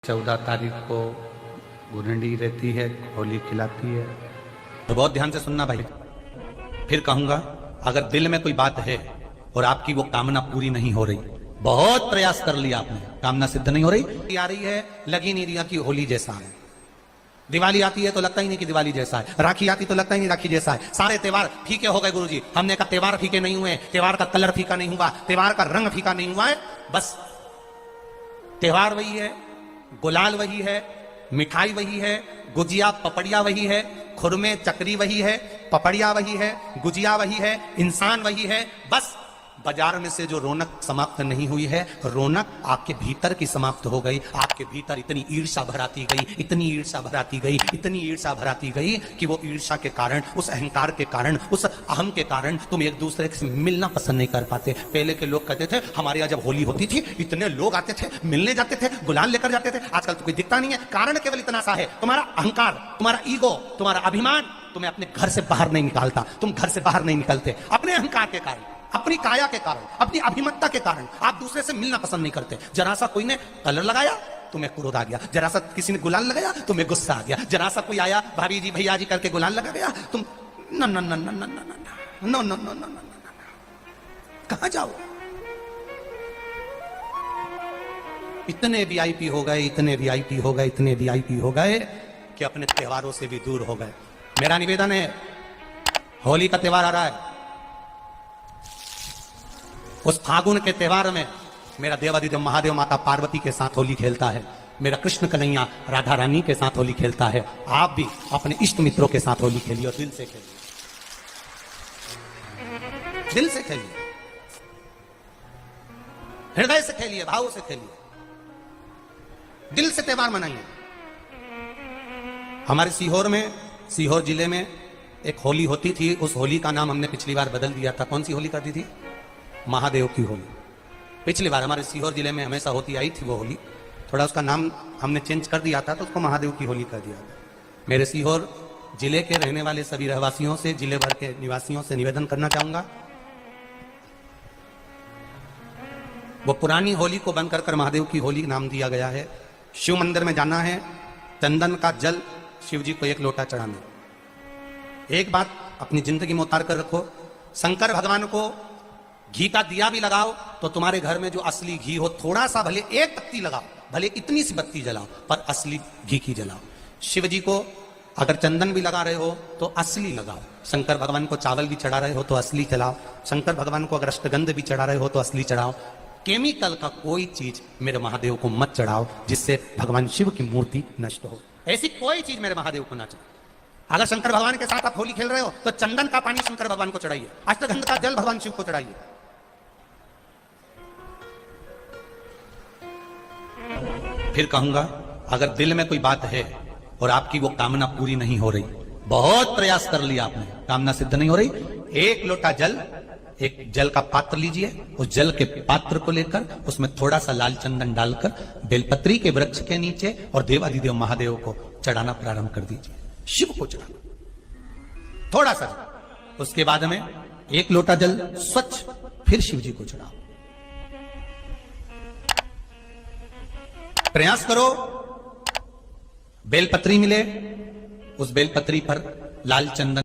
14 तारीख को गुरंडी रहती है, होली खिलाती है। तो बहुत ध्यान से सुनना भाई, फिर कहूंगा, अगर दिल में कोई बात है और आपकी वो कामना पूरी नहीं हो रही, बहुत प्रयास कर लिया आपने, कामना सिद्ध नहीं हो रही, आ रही है, लगी नहीं रही कि होली जैसा है। दिवाली आती है तो लगता ही नहीं कि दिवाली जैसा है, राखी आती तो लगता ही नहीं राखी जैसा है। सारे त्योहार फीके हो गए गुरुजी। हमने कहा त्योहार फीके नहीं हुए, त्योहार का कलर फीका नहीं हुआ, त्योहार का रंग फीका नहीं हुआ है। बस त्योहार वही है, गुलाल वही है, मिठाई वही है, गुजिया पपड़िया वही है, खुरमे चकरी वही है, पपड़िया वही है, गुजिया वही है, इंसान वही है। बस बाजार में से जो रौनक समाप्त नहीं हुई है, रौनक आपके भीतर की समाप्त हो गई। आपके भीतर इतनी ईर्ष्या भराती गई, इतनी ईर्ष्या भराती गई, इतनी ईर्ष्या भराती गई कि वो ईर्ष्या के कारण, उस अहंकार के कारण, उस अहम के कारण तुम एक दूसरे से मिलना पसंद नहीं कर पाते। पहले के लोग कहते थे हमारे यहाँ जब होली होती थी इतने लोग आते थे, मिलने जाते थे, गुलाल लेकर जाते थे। आजकल तो कोई दिखता नहीं है। कारण केवल इतना सा है, तुम्हारा अहंकार, तुम्हारा ईगो, तुम्हारा अभिमान तुम्हें अपने घर से बाहर नहीं निकालता। तुम घर से बाहर नहीं निकलते अपने अहंकार के कारण, अपनी काया के कारण, अपनी अभिमतता के कारण। आप दूसरे से मिलना पसंद नहीं करते। जरा सा कोई ने कलर लगाया तुम्हें क्रोध आ गया, जरा सा किसी ने गुलाल लगाया तुम्हें गुस्सा आ गया, जरा सा कोई आया भाभी जी भैया जी करके गुलाल लगा गया, तुम न न न न न न न न न न कहां जाओ। इतने वीआईपी हो गए, इतने वीआईपी हो गए, इतने वीआईपी हो गए कि अपने त्योहारों से भी दूर हो गए। मेरा निवेदन है, होली का त्योहार आ रहा है, उस फागुन के त्योहार में मेरा देवाधिदेव महादेव माता पार्वती के साथ होली खेलता है, मेरा कृष्ण कन्हैया राधा रानी के साथ होली खेलता है। आप भी अपने इष्ट मित्रों के साथ होली खेलिए और दिल से खेलिए, दिल से खेलिए, हृदय से खेलिए, भाव से खेलिए, दिल से त्योहार मनाइए। हमारे सीहोर में, सीहोर जिले में एक होली होती थी। उस होली का नाम हमने पिछली बार बदल दिया था। कौन सी होली कर दी थी? महादेव की होली। पिछली बार हमारे सीहोर जिले में हमेशा होती आई थी वो होली, थोड़ा उसका नाम हमने चेंज कर दिया था तो उसको महादेव की होली कर दिया था। मेरे सीहोर जिले के रहने वाले सभी रहवासियों से, जिले भर के निवासियों से निवेदन करना चाहूंगा, वो पुरानी होली को बंद कर महादेव की होली नाम दिया गया है। शिव मंदिर में जाना है, चंदन का जल शिव जी को 1 लोटा चढ़ाना। एक बात अपनी जिंदगी में उतार कर रखो, शंकर भगवान को घी का दिया भी लगाओ तो तुम्हारे घर में जो असली घी हो, थोड़ा सा भले 1 पत्ती लगाओ, भले इतनी सी बत्ती जलाओ, पर असली घी की जलाओ। शिव जी को अगर चंदन भी लगा रहे हो तो असली लगाओ। शंकर भगवान को चावल भी चढ़ा रहे हो तो असली चढ़ाओ। शंकर भगवान को अगर अष्टगंध भी चढ़ा रहे हो तो असली चढ़ाओ। केमिकल का कोई चीज मेरे महादेव को मत चढ़ाओ जिससे भगवान शिव की मूर्ति नष्ट हो। ऐसी कोई चीज मेरे महादेव को ना चढ़ाओ। अगर शंकर भगवान के साथ आप होली खेल रहे हो तो चंदन का पानी शंकर भगवान को चढ़ाइए, अष्टगंध का जल भगवान शिव को चढ़ाइए। फिर कहूंगा, अगर दिल में कोई बात है और आपकी वो कामना पूरी नहीं हो रही, बहुत प्रयास कर लिया आपने, कामना सिद्ध नहीं हो रही, 1 लोटा जल, एक जल का पात्र लीजिए, उस जल के पात्र को लेकर उसमें थोड़ा सा लाल चंदन डालकर बेलपत्री के वृक्ष के नीचे और देवाधिदेव महादेव को चढ़ाना प्रारंभ कर दीजिए। शिव को चढ़ाना थोड़ा सा। उसके बाद में 1 लोटा जल स्वच्छ फिर शिव जी को चढ़ाओ। प्रयास करो बेलपत्री मिले, उस बेलपत्री पर लाल चंदन